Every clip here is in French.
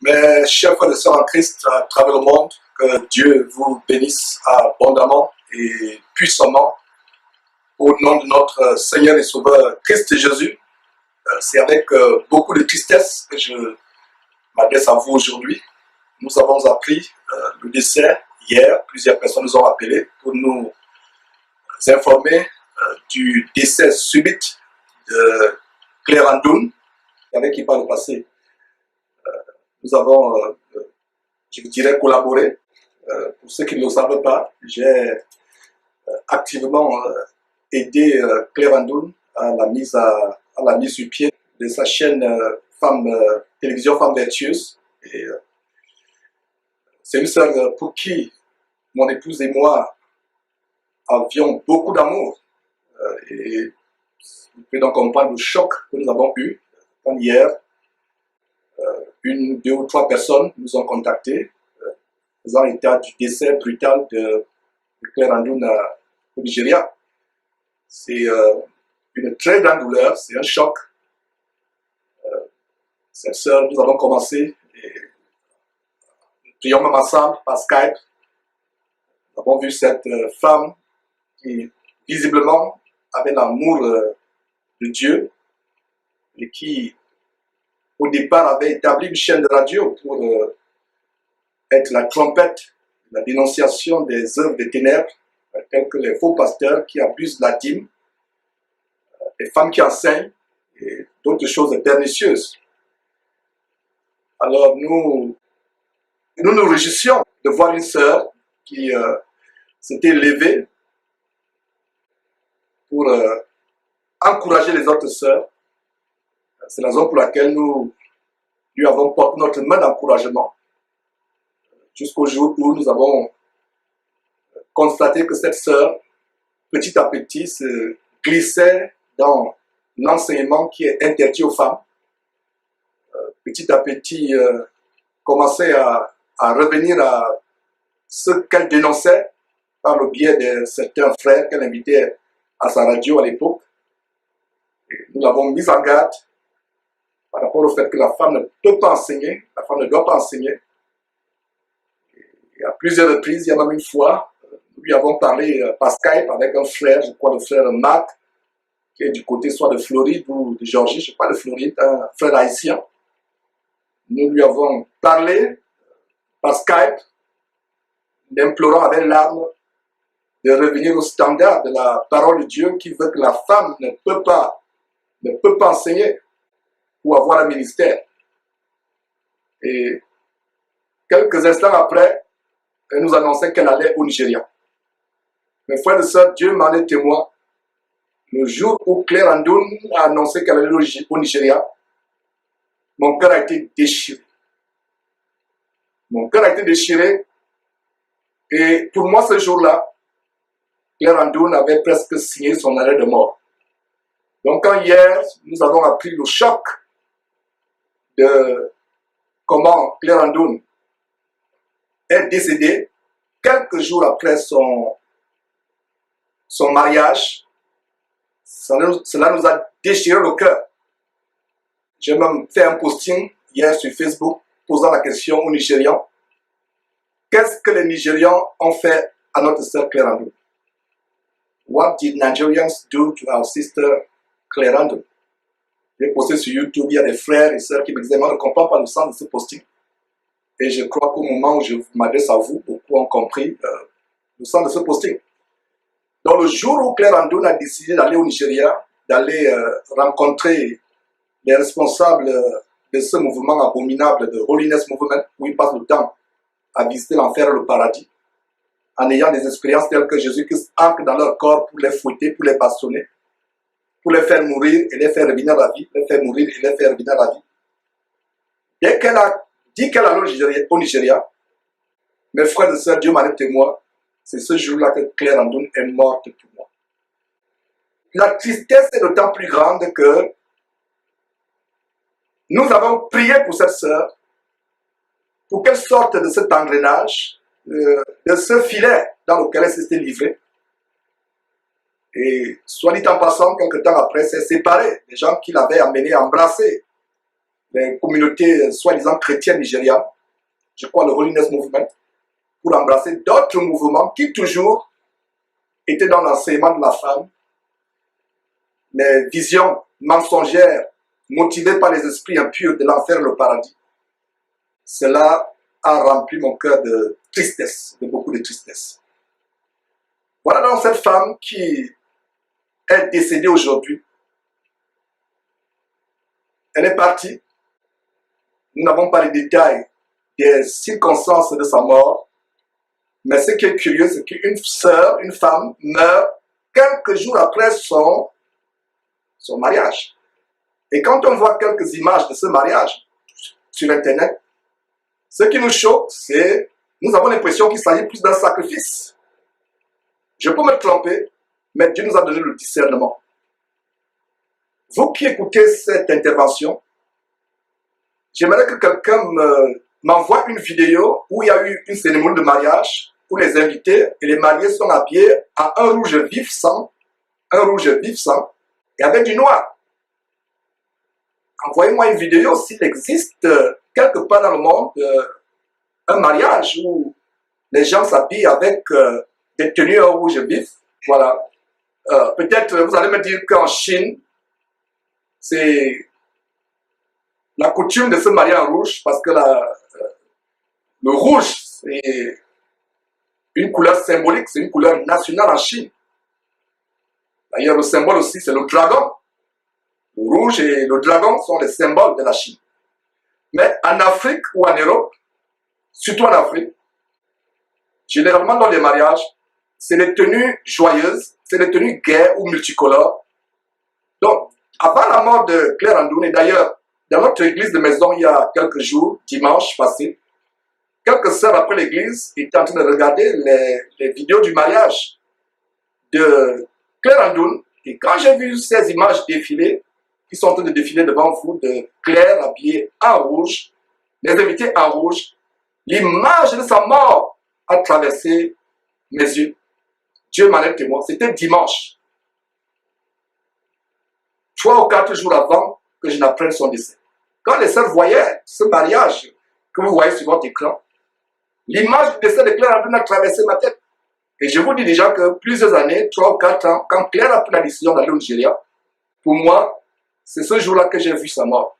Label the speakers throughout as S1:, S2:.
S1: Mes chers frères et sœurs en Christ à travers le monde, que Dieu vous bénisse abondamment et puissamment au nom de notre Seigneur et Sauveur Christ Jésus. C'est avec beaucoup de tristesse que je m'adresse à vous aujourd'hui. Nous avons appris le décès hier. Plusieurs personnes nous ont appelés pour nous informer du décès subit de Claire Andoun, avec qui par le passé nous avons, je dirais, collaboré. Pour ceux qui ne le savent pas, j'ai activement aidé Claire Andoun à la mise sur pied de sa chaîne télévision Femmes Vertueuses. Et c'est une sœur pour qui mon épouse et moi avions beaucoup d'amour. Et vous pouvez donc comprendre le choc que nous avons eu quand hier, une, deux ou trois personnes nous ont contactés faisant état du décès brutal de Claire Andoun au Nigeria. C'est une très grande douleur, c'est un choc. Cette sœur, nous avons commencé, et nous prions même ensemble par Skype. Nous avons vu cette femme qui visiblement avait l'amour de Dieu et qui au départ avait établi une chaîne de radio pour être la trompette, la dénonciation des œuvres des ténèbres, telles que les faux pasteurs qui abusent de la dîme, les femmes qui enseignent et d'autres choses pernicieuses. Alors nous nous réjouissions de voir une sœur qui s'était levée pour encourager les autres sœurs. C'est la raison pour laquelle nous lui avons porté notre main d'encouragement jusqu'au jour où nous avons constaté que cette sœur, petit à petit, se glissait dans l'enseignement qui est interdit aux femmes. Petit à petit, commençait à revenir à ce qu'elle dénonçait par le biais de certains frères qu'elle invitait à sa radio à l'époque. Nous l'avons mise en garde par rapport au fait que la femme ne peut pas enseigner, la femme ne doit pas enseigner. Et à plusieurs reprises, il y a même une fois, nous lui avons parlé par Skype avec un frère, je crois le frère Marc, qui est du côté soit de Floride ou de Georgie, je ne sais pas de Floride, un frère haïtien. Nous lui avons parlé par Skype, l'implorant avec larmes de revenir au standard de la parole de Dieu qui veut que la femme ne peut pas enseigner ou avoir un ministère. Et quelques instants après, elle nous annonçait qu'elle allait au Nigeria. Mes frères et sœurs, Dieu m'en est témoin. Le jour où Claire Andoun a annoncé qu'elle allait au Nigeria, mon cœur a été déchiré. Mon cœur a été déchiré. Et pour moi, ce jour-là, Claire Andoun avait presque signé son arrêt de mort. Donc quand hier, nous avons appris le choc de comment Claire Andoun est décédée, quelques jours après son mariage, cela nous a déchiré le cœur. J'ai même fait un posting hier sur Facebook posant la question aux Nigérians. Qu'est-ce que les Nigérians ont fait à notre sœur Claire Andoun? What did Nigerians do to our sister Claire Andoun? J'ai posté sur YouTube, il y a des frères et sœurs qui me disaient, moi je ne comprends pas le sens de ce posting. Et je crois qu'au moment où je m'adresse à vous, beaucoup ont compris le sens de ce posting. Donc le jour où Claire Andoun a décidé d'aller au Nigeria, d'aller rencontrer les responsables de ce mouvement abominable de Holiness Movement, où ils passent le temps à visiter l'enfer et le paradis, en ayant des expériences telles que Jésus-Christ entre dans leur corps pour les fouetter, pour les bastonner, pour les faire mourir et les faire revenir à la vie, les faire mourir et les faire revenir à la vie. Dès qu'elle a dit qu'elle allait au Nigeria, mes frères et sœurs, Dieu m'en est témoin, c'est ce jour-là que Claire Andoun est morte pour moi. La tristesse est d'autant plus grande que nous avons prié pour cette sœur, pour qu'elle sorte de cet engrenage, de ce filet dans lequel elle s'était livrée. Et soit dit en passant, quelque temps après, s'est séparée des gens qui l'avaient amenée à embrasser les communautés soi-disant chrétiennes nigérianes, je crois le Holiness Movement, pour embrasser d'autres mouvements qui toujours étaient dans l'enseignement de la femme, les visions mensongères motivées par les esprits impurs de l'enfer et le paradis. Cela a rempli mon cœur de tristesse, de beaucoup de tristesse. Voilà donc cette femme qui est décédée aujourd'hui. Elle est partie. Nous n'avons pas les détails des circonstances de sa mort. Mais ce qui est curieux, c'est qu'une sœur, une femme, meurt quelques jours après son mariage. Et quand on voit quelques images de ce mariage sur Internet, ce qui nous choque, c'est nous avons l'impression qu'il s'agit plus d'un sacrifice. Je peux me tromper, mais Dieu nous a donné le discernement. Vous qui écoutez cette intervention, j'aimerais que quelqu'un m'envoie une vidéo où il y a eu une cérémonie de mariage, où les invités et les mariés sont habillés à un rouge vif sang, et avec du noir. Envoyez-moi une vidéo s'il existe quelque part dans le monde un mariage où les gens s'habillent avec des tenues en rouge vif. Voilà. Peut-être vous allez me dire qu'en Chine, c'est la coutume de se marier en rouge parce que le rouge, c'est une couleur symbolique, c'est une couleur nationale en Chine. D'ailleurs, le symbole aussi, c'est le dragon. Le rouge et le dragon sont les symboles de la Chine. Mais en Afrique ou en Europe, surtout en Afrique, généralement dans les mariages, c'est les tenues joyeuses, c'est les tenues gaies ou multicolores. Donc, avant la mort de Claire Andoun, et d'ailleurs, dans notre église de maison, il y a quelques jours, dimanche passé, quelques sœurs après l'église étaient en train de regarder les vidéos du mariage de Claire Andoun. Et quand j'ai vu ces images défiler, qui sont en train de défiler devant vous, de Claire habillée en rouge, les invités en rouge, l'image de sa mort a traversé mes yeux. Dieu m'en est témoin. C'était dimanche. 3 ou 4 jours avant que je n'apprenne son décès. Quand les sœurs voyaient ce mariage que vous voyez sur votre écran, l'image du décès de Claire Andoun a traversé ma tête. Et je vous dis déjà que plusieurs années, 3 ou 4 ans, quand Claire a pris la décision d'aller au Nigeria, pour moi, c'est ce jour-là que j'ai vu sa mort.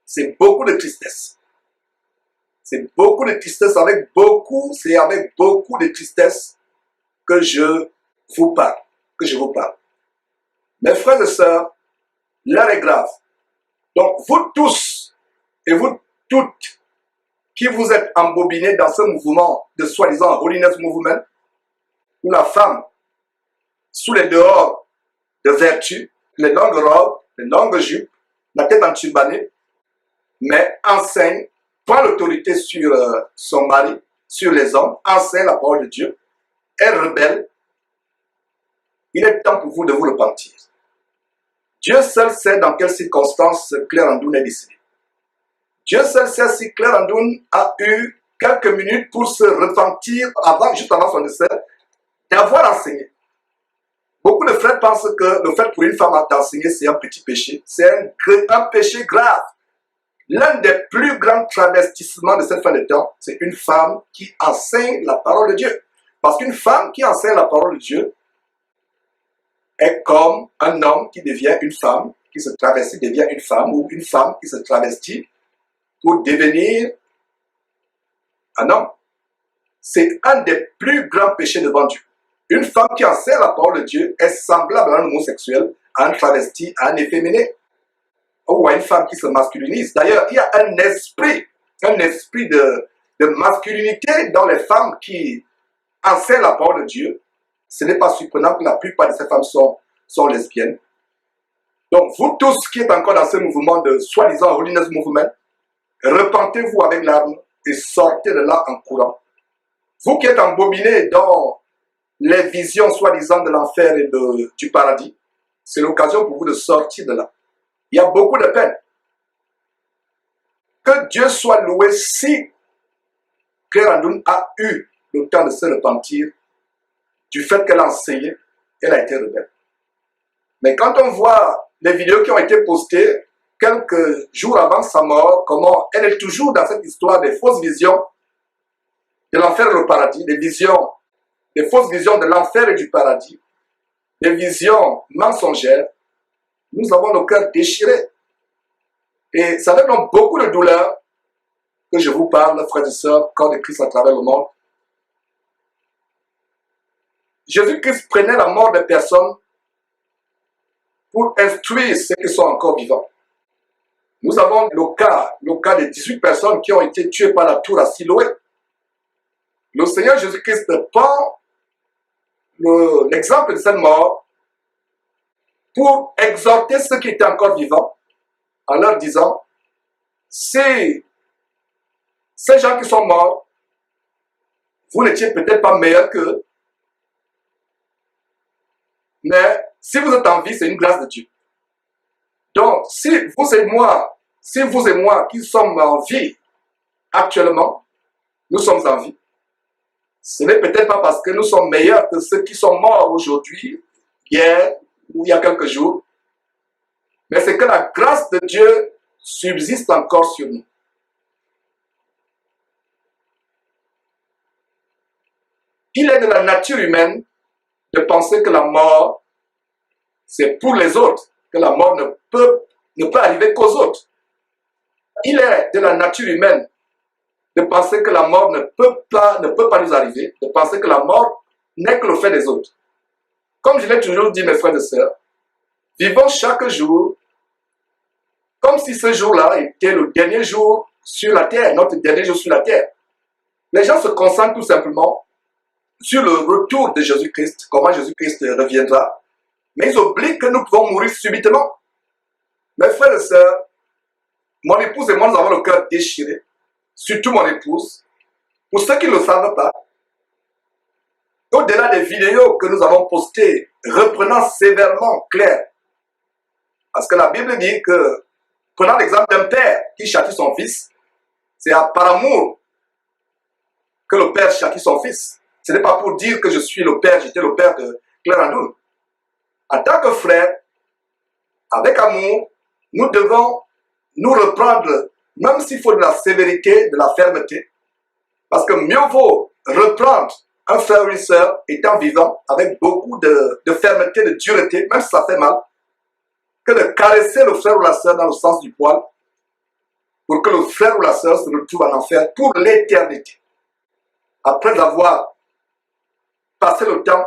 S1: C'est beaucoup de tristesse. C'est beaucoup de tristesse, c'est avec beaucoup de tristesse que je vous parle. Mes frères et sœurs, l'heure est grave. Donc, vous tous et vous toutes qui vous êtes embobinés dans ce mouvement de soi-disant Holiness Movement, où la femme, sous les dehors de vertu, les longues robes, les longues jupes, la tête enturbanée, mais enseigne, prend l'autorité sur son mari, sur les hommes, enseigne la parole de Dieu, est rebelle. Il est temps pour vous de vous repentir. Dieu seul sait dans quelles circonstances Claire Andoun est décédée. Dieu seul sait si Claire Andoun a eu quelques minutes pour se repentir juste avant son décès, d'avoir enseigné. Beaucoup de frères pensent que le fait pour une femme d'enseigner, c'est un petit péché. C'est un péché grave. L'un des plus grands travestissements de cette fin de temps, c'est une femme qui enseigne la parole de Dieu. Parce qu'une femme qui enseigne la parole de Dieu est comme un homme qui devient une femme, qui se travestit devient une femme, ou une femme qui se travestit pour devenir un homme. C'est un des plus grands péchés devant Dieu. Une femme qui enseigne la parole de Dieu est semblable à un homosexuel, à un travesti, à un efféminé, ou à une femme qui se masculinise. D'ailleurs, il y a un esprit de masculinité dans les femmes qui enseignent la parole de Dieu. Ce n'est pas surprenant que la plupart de ces femmes sont lesbiennes. Donc, vous tous qui êtes encore dans ce mouvement de soi-disant Holiness Movement, repentez-vous avec larmes et sortez de là en courant. Vous qui êtes embobinés dans les visions soi-disant de l'enfer et du paradis, c'est l'occasion pour vous de sortir de là. Il y a beaucoup de peine. Que Dieu soit loué si Claire Andoun a eu le temps de se repentir du fait qu'elle a enseigné, elle a été rebelle. Mais quand on voit les vidéos qui ont été postées quelques jours avant sa mort, comment elle est toujours dans cette histoire des fausses visions de l'enfer et le paradis, des fausses visions de l'enfer et du paradis, des visions mensongères. Nous avons nos cœurs déchirés. Et ça fait donc beaucoup de douleur que je vous parle, frères et sœurs, corps de Christ à travers le monde. Jésus-Christ prenait la mort des personnes pour instruire ceux qui sont encore vivants. Nous avons le cas de 18 personnes qui ont été tuées par la tour à Siloé. Le Seigneur Jésus-Christ prend l'exemple de cette mort pour exhorter ceux qui étaient encore vivants en leur disant, si ces gens qui sont morts, vous n'étiez peut-être pas meilleurs qu'eux, mais si vous êtes en vie, c'est une grâce de Dieu. Donc, si vous et moi qui sommes en vie actuellement, nous sommes en vie, ce n'est peut-être pas parce que nous sommes meilleurs que ceux qui sont morts aujourd'hui, hier ou il y a quelques jours, mais c'est que la grâce de Dieu subsiste encore sur nous. Il est de la nature humaine de penser que la mort, c'est pour les autres, que la mort ne peut arriver qu'aux autres. Il est de la nature humaine de penser que la mort ne peut pas nous arriver, de penser que la mort n'est que le fait des autres. Comme je l'ai toujours dit, mes frères et sœurs, vivons chaque jour comme si ce jour-là était le dernier jour sur la terre, notre dernier jour sur la terre. Les gens se concentrent tout simplement sur le retour de Jésus-Christ, comment Jésus-Christ reviendra, mais ils oublient que nous pouvons mourir subitement. Mes frères et sœurs, mon épouse et moi, nous avons le cœur déchiré, surtout mon épouse. Pour ceux qui ne le savent pas, au-delà des vidéos que nous avons postées, reprenant sévèrement Claire, parce que la Bible dit que, prenant l'exemple d'un père qui châtie son fils, c'est par amour que le père châtie son fils. Ce n'est pas pour dire que je suis le père, j'étais le père de Claire Andoun. En tant que frère, avec amour, nous devons nous reprendre, même s'il faut de la sévérité, de la fermeté, parce que mieux vaut reprendre un frère ou une sœur étant vivant avec beaucoup de fermeté, de dureté, même si ça fait mal, que de caresser le frère ou la sœur dans le sens du poil, pour que le frère ou la sœur se retrouve en enfer pour l'éternité. Après avoir passé le temps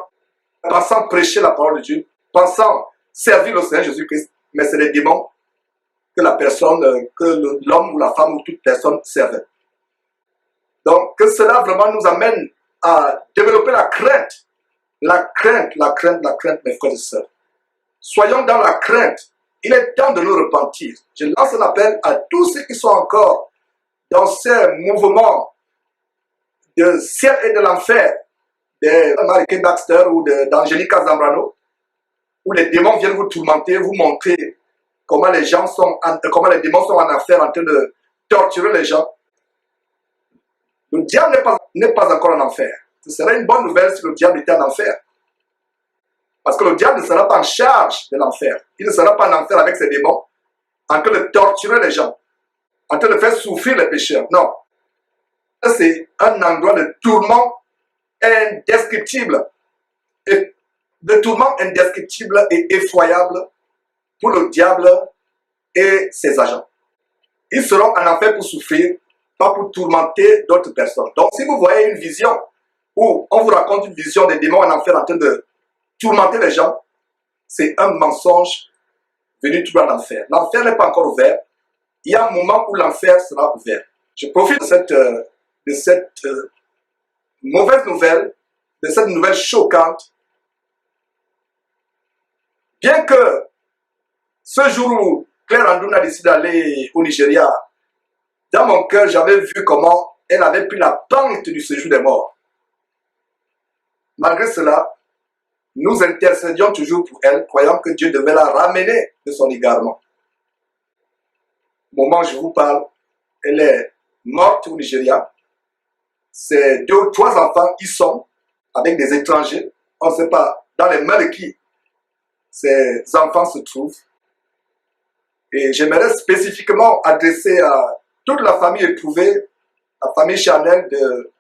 S1: pensant prêcher la parole de Dieu, pensant servir le Seigneur Jésus-Christ, mais c'est les démons que la personne, que l'homme ou la femme ou toute personne servait. Donc, que cela vraiment nous amène à développer la crainte, mes frères et sœurs. Soyons dans la crainte. Il est temps de nous repentir. Je lance un appel à tous ceux qui sont encore dans ces mouvements de ciel et de l'enfer, de Marie Baxter ou d'Angelica Zambrano, où les démons viennent vous tourmenter, vous montrer comment les démons sont en enfer en train de torturer les gens. Le diable n'est pas encore en enfer. Ce serait une bonne nouvelle si le diable était en enfer. Parce que le diable ne sera pas en charge de l'enfer. Il ne sera pas en enfer avec ses démons, en train de torturer les gens, en train de faire souffrir les pécheurs. Non. C'est un endroit de tourment indescriptible. Et de tourment indescriptible et effroyable pour le diable et ses agents. Ils seront en enfer pour souffrir, pas pour tourmenter d'autres personnes. Donc si vous voyez une vision où on vous raconte une vision des démons en enfer en train de tourmenter les gens, c'est un mensonge venu tout dans l'enfer. L'enfer n'est pas encore ouvert. Il y a un moment où l'enfer sera ouvert. Je profite de cette mauvaise nouvelle, de cette nouvelle choquante. Bien que ce jour où Claire Andoun a décidé d'aller au Nigeria, dans mon cœur, j'avais vu comment elle avait pris la pente du séjour des morts. Malgré cela, nous intercédions toujours pour elle, croyant que Dieu devait la ramener de son égarement. Au moment où je vous parle, elle est morte au Nigeria. Ses 2 ou 3 enfants y sont, avec des étrangers. On ne sait pas dans les mains de qui ces enfants se trouvent. Et j'aimerais spécifiquement adresser à toute la famille éprouvée, la famille charnelle de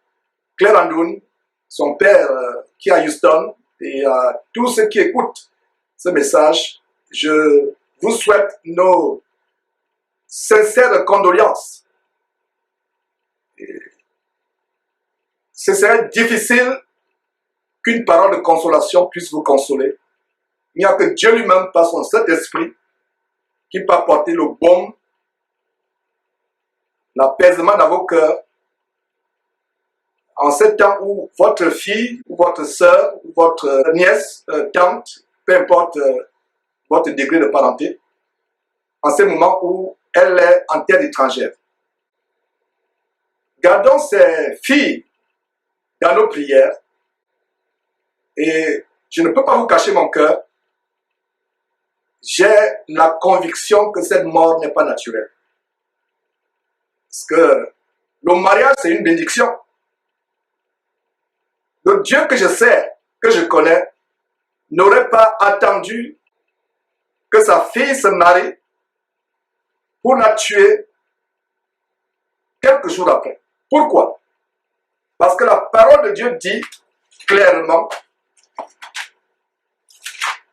S1: Claire Andoun, son père qui est à Houston, et à tous ceux qui écoutent ce message. Je vous souhaite nos sincères condoléances. Et ce serait difficile qu'une parole de consolation puisse vous consoler. Il n'y a que Dieu lui-même, par son Saint-Esprit, qui peut apporter le baume, l'apaisement dans vos cœurs, en ce temps où votre fille, ou votre soeur, ou votre nièce, tante, peu importe votre degré de parenté, en ce moment où elle est en terre étrangère. Gardons ces filles dans nos prières, et je ne peux pas vous cacher mon cœur. J'ai la conviction que cette mort n'est pas naturelle. Parce que le mariage, c'est une bénédiction. Le Dieu que je sais, que je connais, n'aurait pas attendu que sa fille se marie pour la tuer quelques jours après. Pourquoi? Parce que la parole de Dieu dit clairement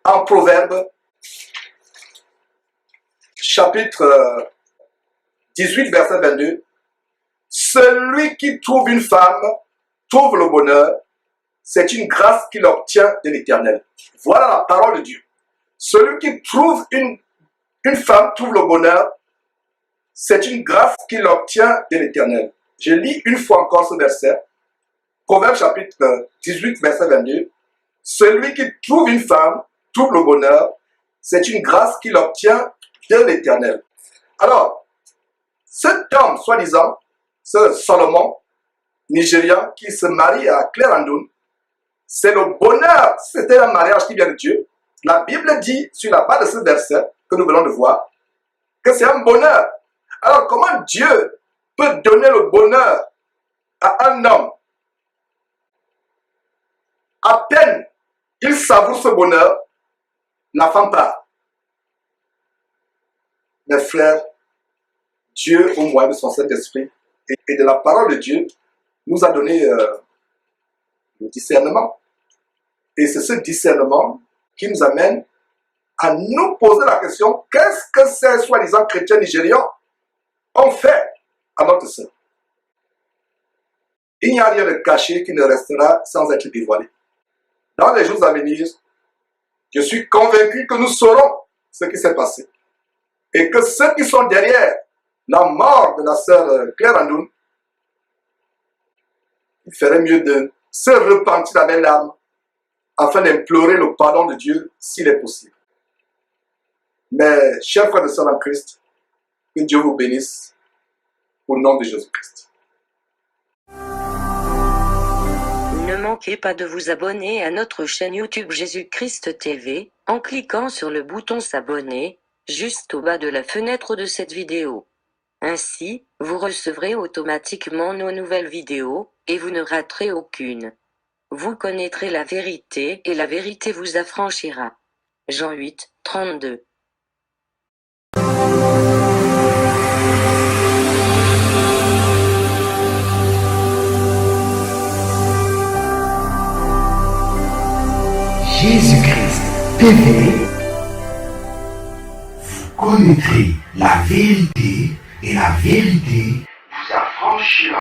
S1: en Proverbe, chapitre 18, verset 22, « Celui qui trouve une femme trouve le bonheur, c'est une grâce qu'il obtient de l'Éternel. » Voilà la parole de Dieu. Celui qui trouve une femme trouve le bonheur, c'est une grâce qu'il obtient de l'Éternel. Je lis une fois encore ce verset. Proverbe chapitre 18, verset 22. « Celui qui trouve une femme trouve le bonheur, c'est une grâce qu'il obtient de l'Éternel. » Alors, cet homme, soi-disant, ce Salomon, Nigérian, qui se marie à Claire Andoun, c'est le bonheur, c'était un mariage qui vient de Dieu. La Bible dit, sur la base de ce verset que nous venons de voir, que c'est un bonheur. Alors, comment Dieu peut donner le bonheur à un homme? À peine il savoure ce bonheur, la femme part. Mes frères, Dieu, au moyen de son Saint-Esprit et de la parole de Dieu, nous a donné le discernement. Et c'est ce discernement qui nous amène à nous poser la question, qu'est-ce que ces soi-disant chrétiens nigérians ont fait à notre sœur? Il n'y a rien de caché qui ne restera sans être dévoilé. Dans les jours à venir, je suis convaincu que nous saurons ce qui s'est passé. Et que ceux qui sont derrière la mort de la sœur Claire Andoun, il ferait mieux de se repentir avec l'âme afin d'implorer le pardon de Dieu s'il est possible. Mais, chers frères et sœurs en Christ, que Dieu vous bénisse au nom de Jésus-Christ.
S2: Ne manquez pas de vous abonner à notre chaîne YouTube Jésus-Christ TV, en cliquant sur le bouton s'abonner, juste au bas de la fenêtre de cette vidéo. Ainsi, vous recevrez automatiquement nos nouvelles vidéos, et vous ne raterez aucune. Vous connaîtrez la vérité et la vérité vous affranchira. Jean 8, 32.
S3: Jésus-Christ TV, vous connaîtrez la vérité et la vérité vous affranchira.